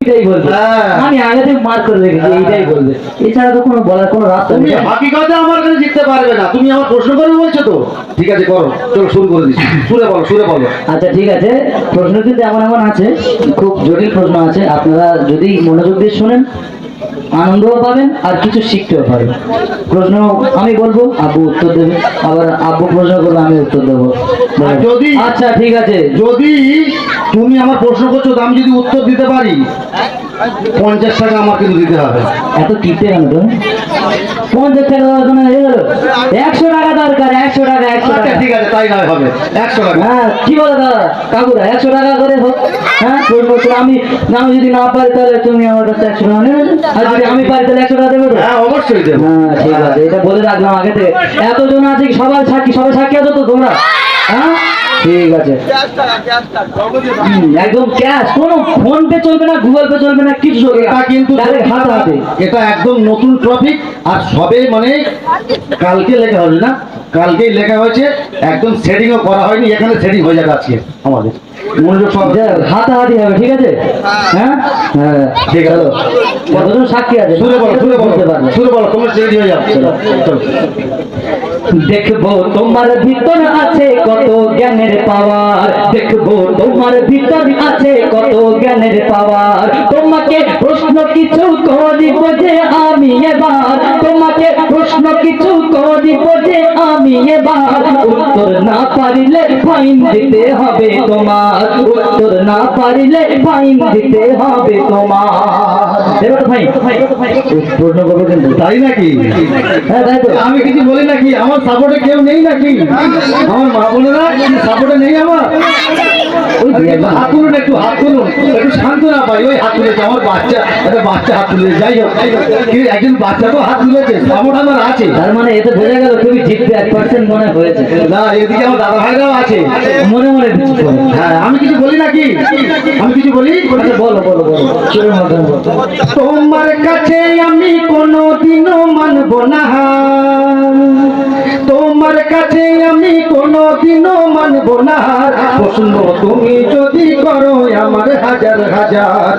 আমি আগে থেকে মার্ক করে রেখেছি এইটাই বলবে, এছাড়া তো কোনো বলার কোনো রাস্তা তুমি নেই। হাকিকতে আমার কাছে জিততে পারবে না, তুমি আমার প্রশ্ন করবে বলছো তো, ঠিক আছে করো, চলো শুরু করে দিচ্ছি, সুরে বলো সুরে বলো। আচ্ছা ঠিক আছে, প্রশ্ন কিন্তু এমন এমন আছে, খুব জটিল প্রশ্ন আছে, আপনারা যদি মনোযোগ দিয়ে শোনেন আনন্দও পাবেন আর কিছু শিখতেও পারবেন। প্রশ্ন আমি বলবো, আব্বু উত্তর দেবে, আবার আব্বু প্রশ্ন করবে, আমি উত্তর দেবো। আর যদি আচ্ছা ঠিক আছে, যদি তুমি আমার প্রশ্ন করছো তো আমি যদি উত্তর দিতে পারি 50 টাকা আমার কিন্তু দিতে হবে। এত কিনতে কেন তো? 50 টাকা দরকার হয়ে গেল, 100 টাকা দরকার, 100 টাকা, 100 আচ্ছা টাকা। ঠিক আছে তাই নয় হবে 100 টাকা। হ্যাঁ কি বলে দাদা কাকুরা, 100 টাকা করে হোক। হ্যাঁ প্রশ্ন উত্তর আমি যদি না পারি তাহলে তুমি আমার কাছে 100 টাকা নেবে, আর যদি আমি পারি তাহলে 100 টাকা দেবো তো? হ্যাঁ অবশ্যই দেবো। হ্যাঁ ঠিক আছে, এটা বলে রাখলাম আগে থেকে। এতজন আছে কি সবাই সাক্ষী, সবাই সাক্ষী আছো তো তোমরা? হ্যাঁ ঠিক আছে, একদম ক্যাশ, কোনো ফোন পে চলবে না, গুগল পে চলবে না, কিছু চলবে না, এটা কিন্তু ডাইরেক্ট হাতে হাতে। এটা একদম নতুন টপিক, আর সবে মানে কালকে লেখা হয়েছে না, কালকেই লেখা হয়েছে, একদম সেটিংও করা হয়নি, এখানে সেটিং হয়ে যাবে আজকে আমাদের মনোযোগ সব হাতাহাতি হবে, ঠিক আছে? হ্যাঁ হ্যাঁ ঠিক আছে। কতজন সাক্ষী আছে শুরু বলো শুরু বলো বলতে পারবে। শুরু বলো, তোমরা রেডি হয়ে যাও, চলো চলো। দেখবো তোমার ভিতর আছে কত জ্ঞানের পাওয়ার, দেখবো তোমার ভিতর আছে কত জ্ঞানের পাওয়ার। তোমাকে প্রশ্ন কিছু করিব যে আমি এবার, তোমাকে প্রশ্ন কিছু করিব যে আমি এবার, উত্তর না পারিলে ফাইন দিতে হবে তোমার, উত্তর না পারিলে ফাইন দিতে হবে তোমার। দেবো তো ভাই, প্রশ্ন করবো কিন্তু। তাই নাকি? হ্যাঁ তাই তো। আমি কিছু বলি নাকি? আমার সাপোর্টে কেউ নেই নাকি? আমার মা বোনেরা সাপোর্টে নেই আমার? ওই হাত তুলুন, একটু হাত তুলুন, একটু শান্ত না পাই, ওই হাত তুলেছে আমার বাচ্চা, একটা বাচ্চা হাত তুলেছে, যাই হোক কিন্তু একজন বাচ্চা তো হাত তুলেছে, সাপোর্ট আমার আছে। তার মানে এতে বোঝা গেল তুমি জিতবে 1% মনে হয়েছে। না এদিকে আমার দাদা ভাইরাও আছে, মনে মনে দিচ্ছি তো। হ্যাঁ আমি কিছু বলি নাকি? আমি কিছু বলি? আচ্ছা বলো বলো বলো, চোরের মতন বলো। তোমার কাছে আমি কোনোদিনও মানব না, তোমার কাছে আমি কোনোদিনও মানব না, প্রশ্ন তুমি যদি করো আমার হাজার হাজার,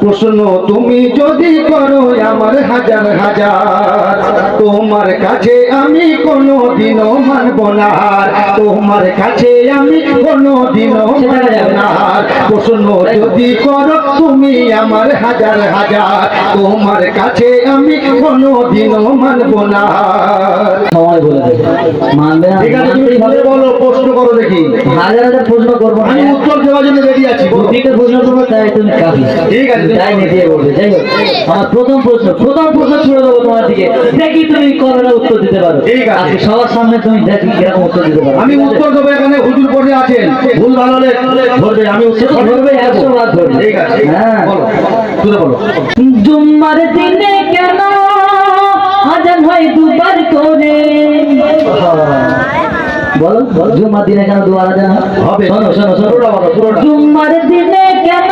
প্রশ্ন তুমি যদি করো আমার হাজার হাজার, তোমার কাছে আমি কোনোদিনও মানব না, তোমার কাছে আমি কোনোদিনও মানব না, প্রশ্ন যদি করো তুমি আমার হাজার হাজার, তোমার কাছে আমি কোনোদিনও মানব না। সময় বলে দেবে, মানবে না, ঠিক আছে তুমি মানতেই হবে। বলো, প্রশ্ন করো দেখি, হাজার হাজার প্রশ্ন করবো না, আমি উত্তর দেওয়ার জন্য রেডি আছি। দুদিকে প্রশ্ন করবো, তাই তুমি কাফি। ঠিক আছে। তাই নিয়ে বলবে। যাই হোক, আমার প্রথম প্রশ্ন ছুড়ে দেবো তোমার দিকে, দেখি তুমি কতটা উত্তর দিতে পারো। ঠিক আছে। আজকে সবার সামনে তুমি দেখি কিরকম উত্তর দিতে পারো। আমি উত্তর দেবো, এখানে হুজুর পড়ে আছেন, ভুল ভালো হলে ধরবে, আমি সে উত্তর তো ধরবে, 100 বার ধরবে। ঠিক আছে হ্যাঁ বলো, শুরু বলো। জুম্মার দিনে কেন আজান হয় দুবার করে? বলো বলো, জুম্মার দিনে কেন দুবার আজান হবে। শোনো শোনো শোনো, পুরোটা বলো, পুরোটা। জুম্মার দিনে কেন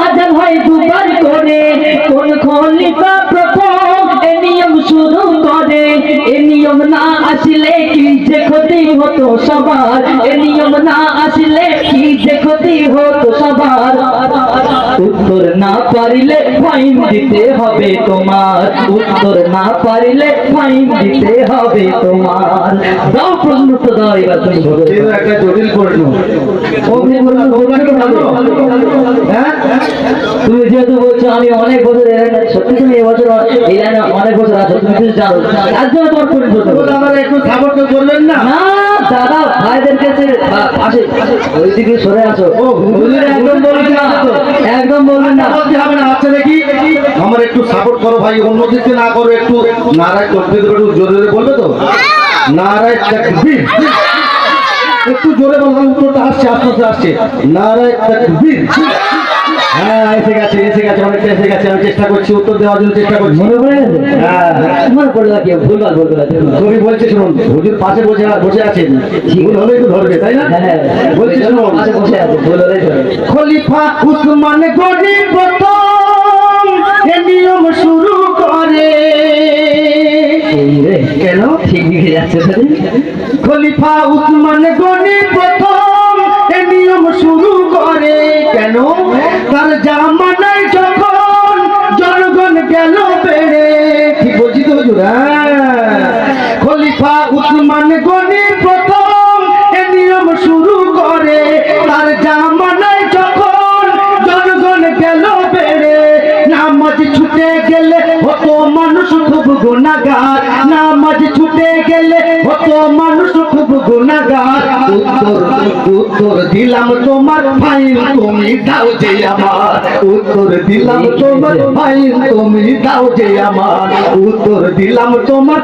আজান হয় দুবার করে? কোন খলিফা প্রথম এ নিয়ম শুরু করে? এ নিয়ম না আসলে কি যে ক্ষতি হতো সবার, এ নিয়ম না আসলে কি যে ক্ষতি হতো সবার। উত্তর না পারিলে ফাইন দিতে হবে তোমার, উত্তর না পারিলে ফাইন দিতে হবে তোমার। দাও প্রশ্ন তো দাও, এবার তুমি বলো। এই তো একটা জটিল প্রশ্ন। তোমরা কি জানো? হ্যাঁ তুমি যেহেতু বলছো আমি অনেক বছর এই লাইনে, সত্যি তুমি এবছর এই লাইনে অনেক বছর আছো, তুমি কিছু জানো, তার জন্য তোমার প্রশ্ন করতে হবে। আপনারা একটু সাপোর্ট করবেন না? না দাদা ভাইদের কাছে আসে, ওইদিকে সরে আসো। ও, হুজুর একদম বলবেন না, একদম বলবেন না। বলতে হবে না, আচ্ছা দেখি আমার একটু সাপোর্ট করো ভাই, অন্য দিকে না করো, একটু নারায় তকবীর একটু জোরে জোরে বলবে তো, নারায় তাকবীর, একটু জোরে বলবেন, উত্তরটা আসছে আস্তে আস্তে আসছে, নারায় তাকবীর। হ্যাঁ এসে গেছে এসে গেছে, অনেকটা এসে গেছে, আমি চেষ্টা করছি উত্তর দেওয়ার জন্য চেষ্টা করছি। মনে পড়ে গেছে? হ্যাঁ মনে পড়ে না, কি ভুলভাল বলবে না। কবি বলছে শুনুন, হুজুর পাশে বসে আছেন, ভুল হলেই তো ধরবে তাই না? হ্যাঁ বলছি শুনুন, পাশে বসে আছে, ভুল হলেই ধরে। খলিফা উসমান গনি প্রথম এ নিয়ম শুরু করে। এই রে, কেন? ঠিক দিকে যাচ্ছে খলিফা উসমান গনি প্রথম এ নিয়ম শুরু করে। করে। কেন? তার জামানায় যখন জনগণ গেল বেড়ে। ঠিক বলছি তো হুজুর? খলিফা উসমান গনি প্রথম এ নিয়ম শুরু করে। তার জামানায় যখন জনগণ গেল বেড়ে, নামাজ ছুটে গেলে হতো মানুষ খুব গুনাহগার। নামাজ ছুটে গেলে হতো মানুষ খুব গুনাহগার। উত্তর দিলাম তোমার ফাইল তুমি দাও যে আমার। উত্তর দিলাম তোমার ফাইল তুমি দাও যে আমার। উত্তর দিলাম তোমার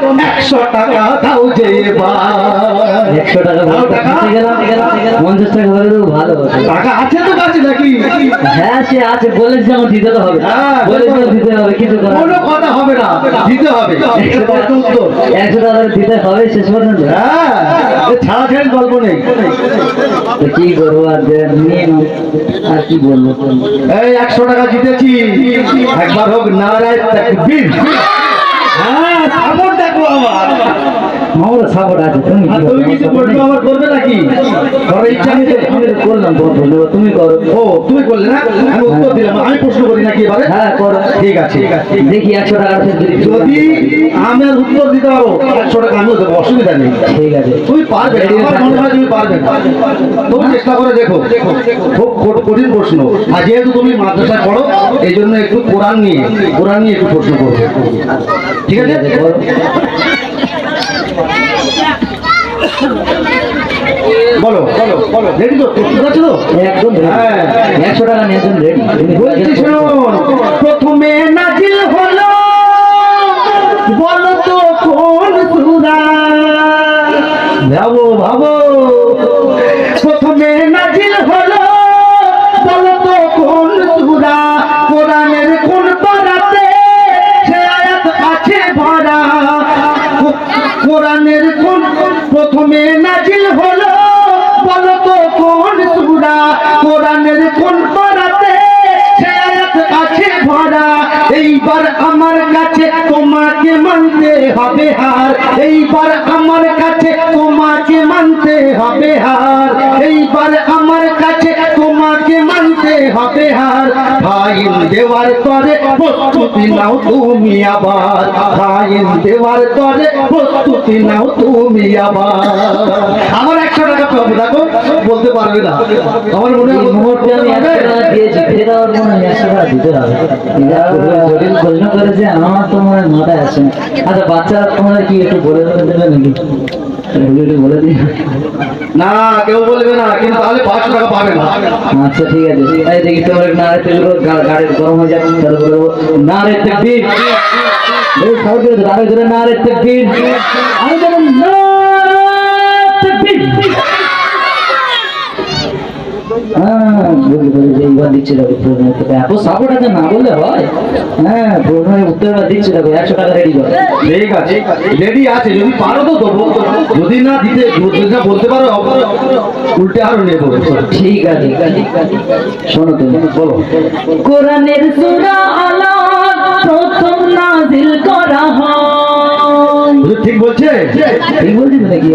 100 টাকা দাও যে এবার। 100 টাকা দিতে গেলাম, 50 টাকা হলে তো ভালো হতো। টাকা আছে তো কাছে নাকি? হ্যাঁ সে আছে, বলেছে আমার দিতে তো হবে। হ্যাঁ, বলেছে দিতে হবে, কিছু করার কোনো নেই। কথা হবে না, দিতে হবে। 100 টাকা উত্তর 100 টাকা দিতে হবে শেষ পর্যন্ত। হ্যাঁ, ছাড়া ছেড়ে গল্প নেই। তো কি করবো আর, নিয়ে নাও। আর কি বলবো? এই 100 টাকা জিতেছি, একবার হোক নারায় তাকবীর। হ্যাঁ, সাপোর্ট দেখো আমার। আমার সাপোর্ট আছে, তুমি কি আর তুমি কিছু বলবে আমার করবে নাকি? করার ইচ্ছা আমি নেই? তো করলাম, তুমি করো। ও তুমি করলে না, আমি উত্তর দিলাম। আমি প্রশ্ন করি নাকি এবারে? হ্যাঁ করো। ঠিক আছে। দেখি 100 টাকার যদি আমি আর উত্তর দিতে পারো 100 টাকা আমিও দেবো, অসুবিধা নেই। ঠিক আছে। তুমি পারবে, আমার মনে হয় তুমি পারবে। তুমি চেষ্টা করে দেখো। খুব কঠিন প্রশ্ন, আর যেহেতু তুমি মাদ্রাসায় পড়ো এই জন্য একটু কোরআন নিয়ে একটু প্রশ্ন করবে। ঠিক আছে? করো। বলো বলো, রেডি তো? প্রস্তুত আছো তো? একদম ready। হ্যাঁ। 100 টাকা নিয়ে একদম রেডি। বলছি শুনুন, প্রথমে নাজিল হলো বলো তো কোন সূরা? ভাবো ভাবো। প্রথমে নাজিল হলো বলো তো কোন সূরা? কোরআনের কোন পারাতে সে আয়াত আছে ভরা? কোরআনের কোন প্রথমে নাজিল হলো বলো তো কোন সূরা? কোরআনের কোন পারাতে সে আয়াত আছে ভরা? এইবার আমার কাছে তোমাকে মানতে হবে হার। এইবার আমার কাছে তোমাকে মানতে হবে হার। এইবার আমার কাছে তোমাকে মানতে হবে হার। ফাইল দেওয়ার পরে প্রস্তুতি নাও তুমি আবার। ফাইল দেওয়ার পরে প্রস্তুতি নাও তুমি আবার। আমার 100 টাকা পাবো, দেখো বলতে পারবে না। আমার মনে এই হয় মুহূর্তে আমি 100 টাকা দিয়েছি, ফের আবার মনে হয় 100 টাকা দিতে হবে। জটিল প্রশ্ন করেছে, আমার তো মনে হয় মাথায় আসে না। আচ্ছা বাচ্চারা তোমার কি একটু বলে দেবে নাকি? একটু বলে দিই। না, কেউ বলবে না, কিন্তু তাহলে 500 টাকা পাবে না। আচ্ছা ঠিক আছে। এই দেখি তোমার নারে তেল গাড়ি গরম হয়ে যাবে, তাহলে বলবো নারে তাকবীর। এই সাউন্ড করে দাও, আরো জোরে নারে তাকবীর। আরো জোরে নারে তাকবীর। হ্যাঁ বুঝলি এইবার দিচ্ছে দেখো প্রশ্নের উত্তর। এত সাপোর্ট আছে না বললে হয়? হ্যাঁ প্রশ্নের উত্তরটা দিচ্ছে দেখো, 100 টাকা রেডি করো। ঠিক আছে, রেডি আছে। যদি পারো তো দেবো, যদি না বলতে পারো উল্টে আরো নেবো। ঠিক আছে। শোনো তুমি, বলো। কোরআনের সূরা আলাক প্রথম নাজিল করা হয়। হুজুর ঠিক বলছে? ঠিক বলছি তো নাকি?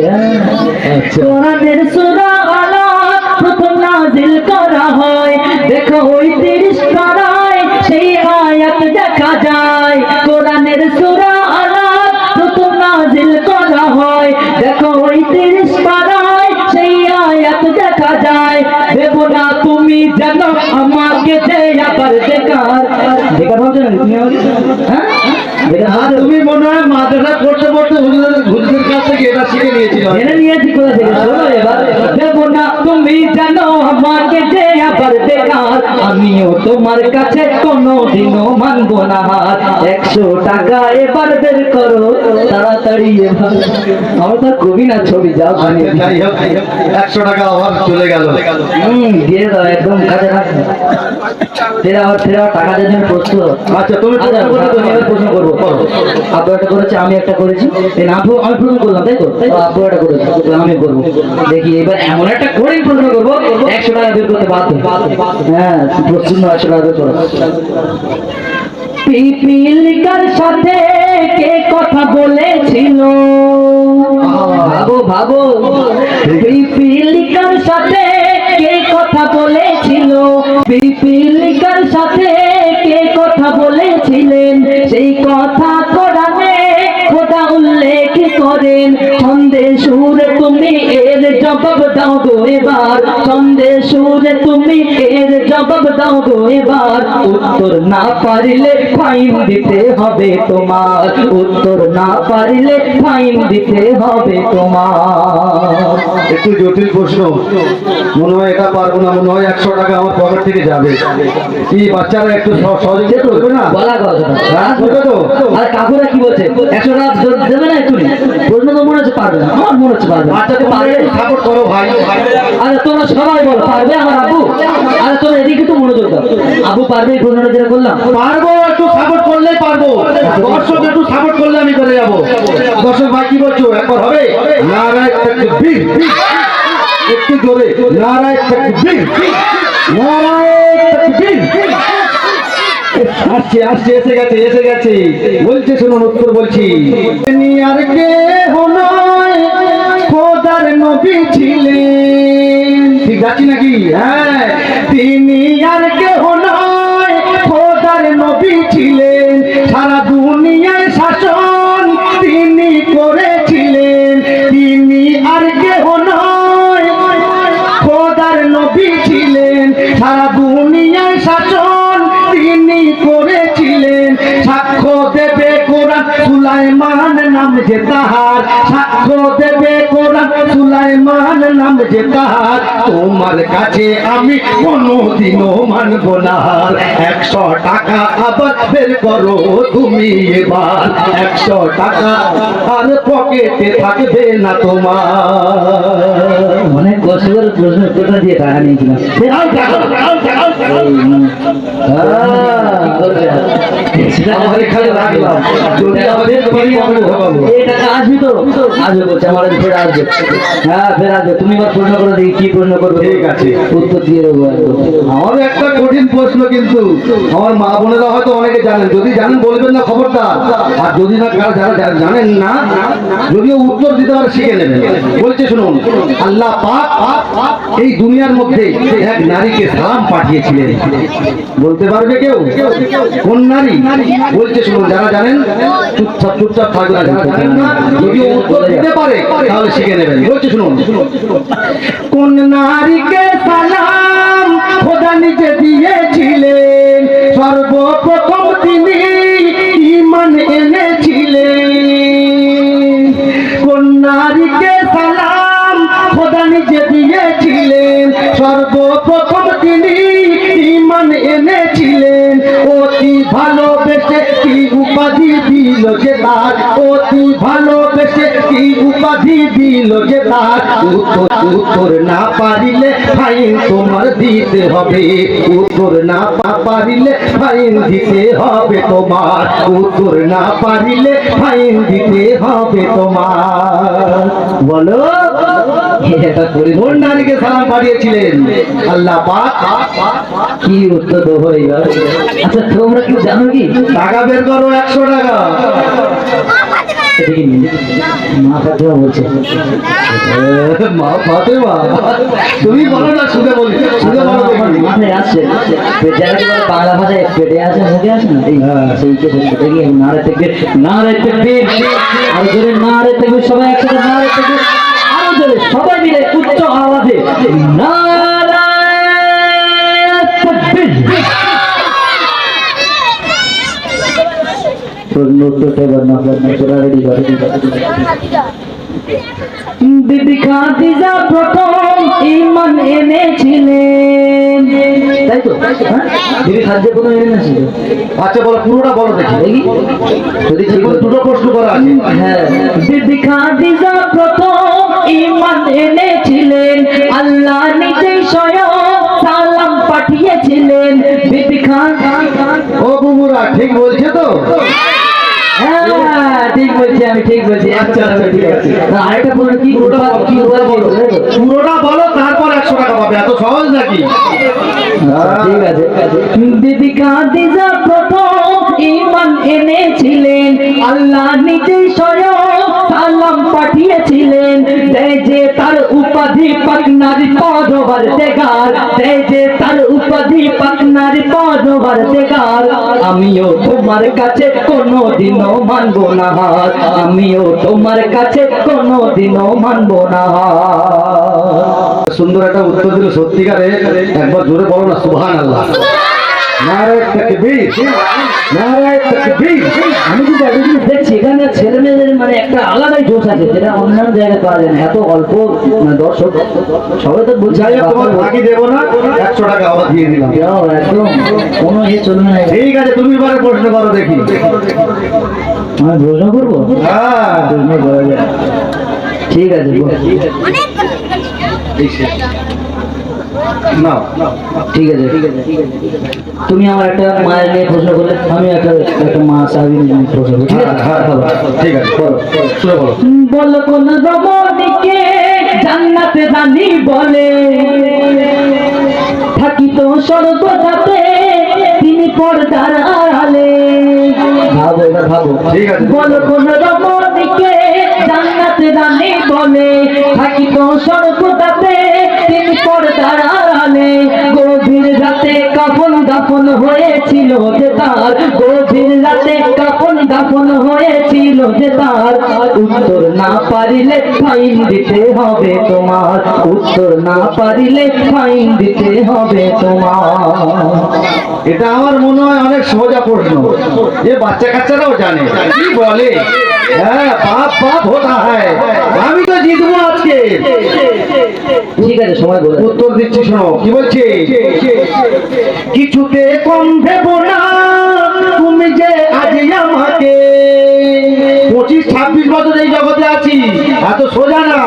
আচ্ছা। কোরআনের সূরা আলাক প্রথম নাজিল করা হয়। দেখো ওই 30 পারায় সেই আয়াত দেখা যায়। কোরআনের সূরা আলাক প্রথম নাজিল করা হয়। দেখো ওই 30 পারায় সেই আয়াত দেখা যায়। দেব না তুমি জানো আমাকে যে আবার বেকার বেকার ভাবছো না তুমি আমাকে? হ্যাঁ তুমি মনে হয় মাদ্রাসা পড়তে পড়তে হুজুরের কাছ থেকে এটা শিখে নিয়েছিল। জেনে নিয়েছি কোথা থেকে। শোনো এবার, দেব না তুমি জানো আমাকে যে আবার বেকার, আমিও তোমার কাছে কোনোদিনও মানবো না হার। 100 টাকা এবার বের করো তাড়াতাড়ি এবার। আমার তো কবি না, ছবি যাও বানিয়ে দিই। যাই হোক, 100 টাকা আবার চলে গেল। দিয়ে দাও একদম কাজে রাখো। তেরা টাকা দিয়ে জন্য প্রস্তুত। আচ্ছা, তুমি আচ্ছা, প্রশ্ন করতে তুমি এবার প্রশ্ন করবো। আপু একটা করেছে, আমি একটা করেছি। এই না, আপু আমি প্রশ্ন করলাম তাই তো? আপু একটা করেছে, আমি করবো। দেখি এবার এমন একটা কঠিন প্রশ্ন করবো 100 টাকা বের করতে বাধ্য। হ্যাঁ প্রস্তুত নয়, 100 টাকা বের করো। পিপিলিকার সাথে কে কথা বলেছিল? ভাবো ভাবো। পিপিলিকার সাথে কে কথা বলেছিল, পিপিলিকার সাথে কে কথা বলেছিলেন, সেই কথা কোরআনে খোদা উল্লেখ করেন। ছন্দে সুরে তুমি এর জবাব দাও গো এবার, ছন্দে সুরে তুমি এর জবাব দাও গো এবার। উত্তর না পারিলে ফাইন দিতে হবে তোমার, উত্তর না পারিলে ফাইন দিতে হবে তোমার। একটু জটিল প্রশ্ন, মনে হয় এটা পারবো না, মনে হয় 100 টাকা আমার পকেট থেকে যাবে। কি বাচ্চারা একটু সহযোগিতা করবে না? বলা কথা হ্যাঁ, করবে তো? আর কাকুরা কি বলছে, 100 টাকা দেবে না এক্ষুনি? প্রশ্ন তো মনে হচ্ছে পারবে না, আমার মনে হচ্ছে পারবে। বাচ্চাদের পারবে, সাপোর্ট করো ভাই। আরে তোমরা সবাই বলো পারবে আমার আবু। আরে তোমরা এদিকে তো মনোযোগ দাও, আবু পারবে এই প্রশ্নটা যেটা করলাম? পারবো, একটু সাপোর্ট করলেই পারবো। দর্শক একটু সাপোর্ট করলে আমি করে যাবো। দর্শক ভাই কি বলছো, একবার হবে? নারায়ে তাকবীর, একটু জোরে নারায়ে তাকবীর, নারায়ে তাকবীর। আসছে আসছে, এসে গেছে এসে গেছে। বলছে শুনুন, উত্তর বলছি। আর কে নয়, খোদার নবী ছিলেন। ঠিক যাচ্ছি নাকি? হ্যাঁ, তিনি আর কেহ নয়, খোদার নবী ছিলেন। সারা দুনিয়ার শাসন তিনি করেছিলেন। তিনি আর কেহ নয়, খোদার নবী ছিলেন। সারা দুনিয়ার শাসন তিনি করেছিলেন। সাক্ষ্য দেবে কোরআন সুলাইমান নাম যে তাহার, সাক্ষ্য দেবে কোরআন সুলাইমান নাম যে তাহার। তোমার কাছে আমি কোনোদিনও মানব না। 100 টাকা আবার বের করো তুমি এবার, 100 টাকা আর পকেটে থাকবে না তোমার। অনেক কষ্ট করে প্রশ্ন উত্তরটা দিয়ে টাকা নিয়েছিলাম। দাও টাকা, দাও টাকা, দাও টাকা। আমার এখানে রাখলাম, যদি আমাদের পকেটে ঢোকাবো। এই টাকা আসবি তো? আসবে বলছে, আমার কাছে ফের আসবে। হ্যাঁ ফের আসবে। তুমি এবার প্রশ্ন করে দেখি কি প্রশ্ন করবে। ঠিক আছে, উত্তর দিয়ে দেবো একদম। আমার একটা কঠিন প্রশ্ন, কিন্তু আমার মা বোনেরা হয়তো অনেকে জানেন, যদি জানেন বলবেন না খবরদার। আর যদি না যারা জানেন না, যদিও উত্তর দিতে পারে শিখে নেবেন। বলছে শুনুন, আল্লাহ পাক এই দুনিয়ার মধ্যে এক নারীকে সালাম পাঠিয়েছিলেন। বলতে পারবে কেউ কোন নারী? বলছে শুনুন, যারা জানেন চুপচাপ চুপচাপ থাকবে, যারা জানেন না যদিও উত্তর দিতে পারে তাহলে শিখে নেবেন। বলছে শুনুন, কোন নারীকে সালাম খোদা নিজে দিয়েছিলেন, সর্বপ্রথম তিনি ঈমান এনেছিলেন। কোন নারীকে সালাম খোদা নিজে দিয়েছিলেন, সর্বপ্রথম তিনি ঈমান এনেছিলেন। অতি ভালোবেসে কি উপাধি দিল যে তার, অতি ভালোবেসে কি উপাধি দিল যে তার। উত্তর না পারিলে ফাইন তোমার দিতে হবে, উত্তর না পারিলে ফাইন দিতে হবে তোমার, উত্তর না পারিলে ফাইন দিতে হবে তোমার। বলো এটা করি কোন নারীকে সালাম পাঠিয়েছিলেন আল্লাহ পাক? কি উত্তর দেবো এবার? আচ্ছা তোমরা কি জানো কি? টাকা বের করো, 100 টাকা। এদিকে নিন। মা ফাতেমা বলছে। মা ফাতেমা, তুমি বলো না, শুনে বলি, শুনে বলো আমার দেখি। মাথায় আসছে, যারা কি বলে বাংলা ভাষায় পেটে আছে মুখে আছে না, এই সেইকে দেখে নারে থেকে নারে থেকে আর জোরে নারে থেকে সবাই একসাথে নারে থেকে আরো জোরে সবাই মিলে উচ্চ আওয়াজে নারে তাকবীর। বিবি খাদিজা প্রথম ঈমান এনেছিলেন, তাই তো? বিবি খাদিজা প্রথম এনেছিল। আচ্ছা বলো, পুরোটা বলো দেখি। যদি ঠিক হয়। দুটো প্রশ্ন করা আছে। হ্যাঁ, বিবি খাদিজা প্রথম ঈমান এনেছিলেন, আল্লাহ নিজে স্বয়ং সালাম পাঠিয়েছিলেন। বিবি খাদিজা, ও বুবুরা ঠিক বলছে তো? হ্যাঁ ঠিক বলছি, আমি ঠিক বলছি। আচ্ছা আচ্ছা ঠিক আছে। আরেকটা বলো, কি পুরোটা বলো, পুরোটা বলো, তারপর 100 টাকা পাবে। এত সহজ নাকি? ঠিক আছে। বিবি খাদিজা প্রথম ঈমান এনেছিলেন, আল্লাহ নিজে স্বয়ং সালাম পাঠিয়েছিলেন। যে তার উপাধি পাকনার পরবার দেগার, সেই যে তার উপাধি পাকনার পরবার দেগার। আমিও তোমার কাছে কোনোদিনও মানবো না হার, আমিও তোমার কাছে কোনোদিনও মানবো না হার। সুন্দর একটা উত্তর দিল সত্যিকারে। একবার জোরে বলো না সুবহানাল্লাহ। নারায়ে তাকবীর, নারায়ে তাকবীর। আমি কিন্তু একটা জিনিস দেখছি এখানে ছেলে মেয়েদের মানে একটা আলাদাই জোশ আছে, যেটা অন্যান্য জায়গায় পাওয়া যায় না। এত অল্প মানে দর্শক সবাই তো বলছে যাই হোক, তোমার বাকি দেবো না, 100 টাকা আবার দিয়ে দিলাম। একদম কোনো চলবে না। ঠিক আছে, তুমি এবারে প্রশ্ন করো দেখি। আমি প্রশ্ন করবো? হ্যাঁ প্রশ্ন করা যায়। ঠিক আছে না, ঠিক আছে ঠিক আছে। তুমি আমার একটা মায়ের নিয়ে প্রশ্ন করলে, আমি একটা মা সাহাবীর নিয়ে প্রশ্ন করবো। ঠিক আছে? ঠিক আছে, বলো, শুনে বলো। বলো কোন রমণীকে জান্নাতে রানী বলে, থাকিত স্বর্গদাতে তিনি পর্দার আড়ালে। ভাবো এবার ভাবো। ঠিক আছে। বলো কোন রমণীকে জান্নাতে রানী বলে, থাকিত স্বর্গদাতে তিনি পর্দার আড়ালে। গভীর রাতে কাফন দাফন হয়েছিল যে তার, গভীর রাতে কাফন দাফন হয়েছিল যে তার। উত্তর না পারিলে ফাইন দিতে হবে তোমার, উত্তর না পারিলে ফাইন দিতে হবে তোমার। এটা আমার মনে হয় অনেক সোজা প্রশ্ন, যে বাচ্চা কাচ্চারাও জানে। কি বলে? হ্যাঁ, বাপ বাপ হোতা হ্যায়। আমি তো জিতবো আজকে। ঠিক আছে, সময় বলে উত্তর দিচ্ছি, শোনো কি বলছে। কিছুতে কম ভেবো না তুমি যে আজ আমাকে। 25-26 বছর এই জগতে আছি, এত সোজা না।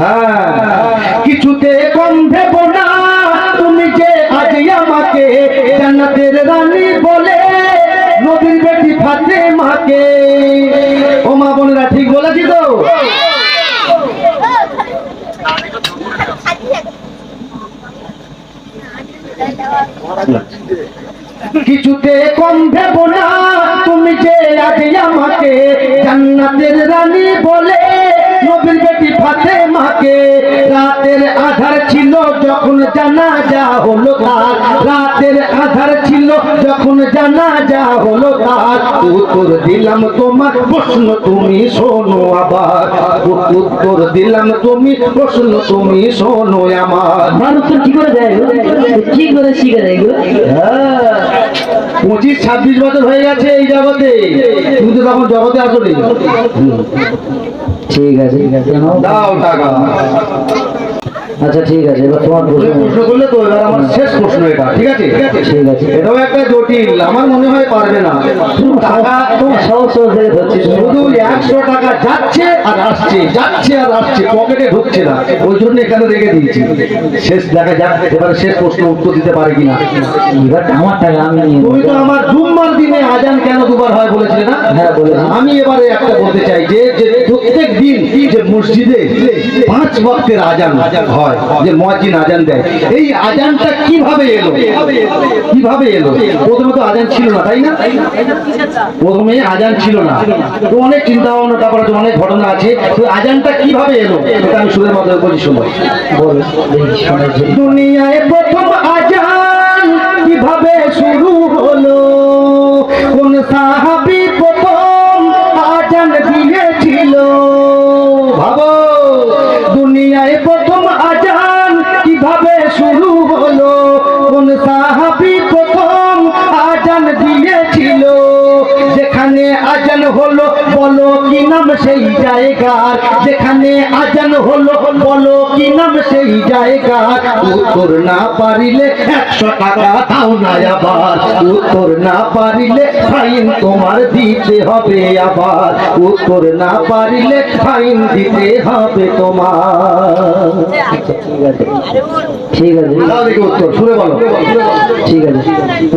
হ্যাঁ, কিছুতে কম ভেবো না তুমি যে আজ আমাকে। জান্নাতের রানী বলে নবীর বেটি ফাতেমাকে। ও মা বোনেরা, ঠিক বলেছি তো? কিছুতে কম ভেবো না তুমি যে আজ আমাকে। জান্নাতের রানী বলে নবীর বেটি ফাতেমাকে। রাতের আধার ছিল যখন জানাজা হলো তার, রাতের আধার ছিল যখন জানাজা হলো তার। উত্তর দিলাম তোমার প্রশ্ন তুমি শোনো আবার, উত্তর দিলাম তুমি প্রশ্ন তুমি শোনো আমার। উত্তর কি করে দেয়, কি করে শিখে দেয় এগুলো? হ্যাঁ, 25-26 বছর হয়ে গেছে এই জগতে, তুমি তো তখন জগতে আসলে। ঠিক আছে ঠিক আছে, দাও টাকা। আচ্ছা ঠিক আছে, এবার তোমার তুমি প্রশ্ন। প্রশ্ন করলে তো, এবার আমার শেষ প্রশ্ন এটা, ঠিক আছে? ঠিক আছে। এটাও একটা জটিল, আমার মনে হয় পারবে না। টাকা তোমার সহজ সহজ থেকে ধরছি, শুধু 100 টাকা যাচ্ছে আর আসছে, যাচ্ছে আর আসছে, পকেটে ঢুকছে না। ওই জন্য এখানে রেখে দিয়েছি। শেষ দেখা যাক এবারে শেষ প্রশ্ন উত্তর দিতে পারে কিনা। এবার আমার টাকা আমি নিয়ে তুমি নেবো। তো আমার জুম্মার দিনে আজান কেন দুবার হয় বলেছিলে না? হ্যাঁ, বলেছি। আমি এবারে একটা বলতে চাই যে যে প্রত্যেক দিন যে মসজিদে 5 ওয়াক্তের আজান হয়, যে মুয়াজ্জিন আজান দেয়, এই আজানটা কিভাবে এলো? কিভাবে এলো? প্রথমে তো আজান ছিল না, তাই না? প্রথমে আজান ছিল না, তো অনেক চিন্তা ভাবনা, তারপরে তো অনেক ঘটনা আছে। তো আজানটা কিভাবে এলো এটা আমি সুরের মাধ্যমে বলি, শুনো। বল, দেখি শোনার জন্য। দুনিয়ায় প্রথম আজান কিভাবে শুরু হলো? কোন সাহাবী প্রথম আজান দিয়েছিল? ভাবো, দুনিয়ায় প্রথম আজান কিভাবে শুরু হলো? কোন সাহাবী প্রথম আজান দিয়েছিল? যেখানে আজান হলো বলো কি নাম সেই জায়গার? যেখানে আজান হলো বলো কি নাম সেই জায়গার? উত্তর না পারিলে 100 টাকা দাও না আবার, উত্তর না পারিলে ফাইন তোমার দিতে হবে আবার, উত্তর না পারিলে ফাইন দিতে হবে তোমার। ঠিক আছে ঠিক আছে দাও দেখি উত্তর, শুনে বলো। ঠিক আছে,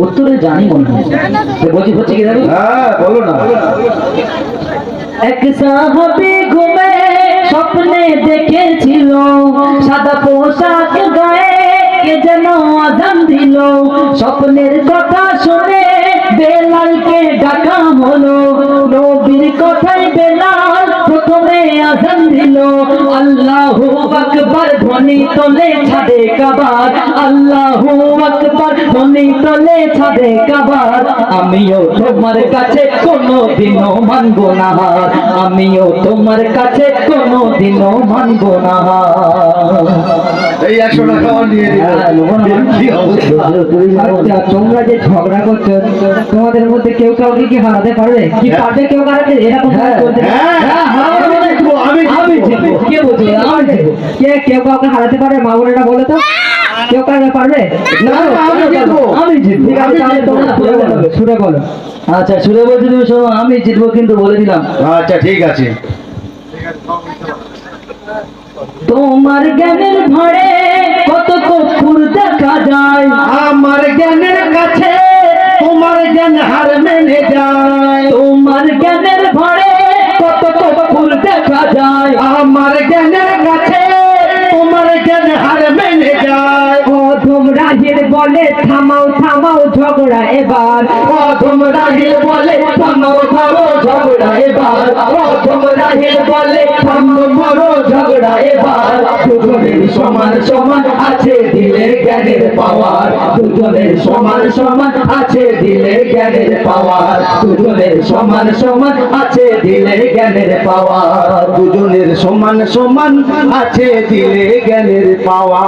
উত্তরে জানি মনে হয়। তো বলছি হচ্ছে কি জানি? হ্যাঁ, বলো না। এক সাহাবী ঘুমে স্বপ্নে দেখেছিল, সাদা পোশাক গায়ে কে যেন আজান দিল। স্বপ্নের কথা শুনে বেলালকে ডাকা হলো, নবীর কথায় বেলাল প্রথমে আজান দিল, আল্লাহু আকবার ধ্বনি তোলে ছাদে কাবার, আল্লাহু আকবার ধ্বনি তোলে ছাদে কাবার। আমিও তোমার কাছে কোনোদিনও মানব না হার, আমিও তোমার কাছে কোনোদিনও মানব না হার। এই 100 টাকা নিয়ে নিল। কি অবস্থা? আচ্ছা, তোমরা যে ঝগড়া করছো, তোমাদের মধ্যে কেউ কাউকে কি হারাতে পারবে? কি পারবে কেউ হারাতে? এরকম চলতে আমি জিতবো। কে বলছে আমি জিতবো? কেউ কাউকে হারাতে পারবে? মা বোনেরা বলে তো, কেউ কাউকে পারবে? না, আমি জিতবো। আমি জিতবো। ঠিক আছে, তাহলে তোমরা সুরে বলো। আচ্ছা, সুরে বলছি, তুমি শোনো, আমি জিতবো কিন্তু বলে দিলাম। আচ্ছা ঠিক আছে। তোমার জ্ঞানের ভরে কত কপুর দেখা যায়, আমার জ্ঞানের কাছে তোমার জ্ঞান হার মেনে যায়। তোমার জ্ঞানের ভরে কত কপুর দেখা যায়, আমার জ্ঞানের কাছে তোমার জ্ঞান হার মেনে যায়। অধম রাহের বলে থামাও থামাও ঝগড়া এবার, অধম রাহিল বলে থামাও থামাও ঝগড়া এবার। অধম রাহের বলে থামো বড় ঝগড়া এবার। দুজনের সমান সমান আছে দিলের জ্ঞানের পাওয়ার, দুজনের সমান সমান আছে দিলের জ্ঞানের পাওয়ার, দুজনের সমান সমান আছে দিলের জ্ঞানের পাওয়ার। দুজনের সমান সমান আছে দিলে জ্ঞানের পাওয়া।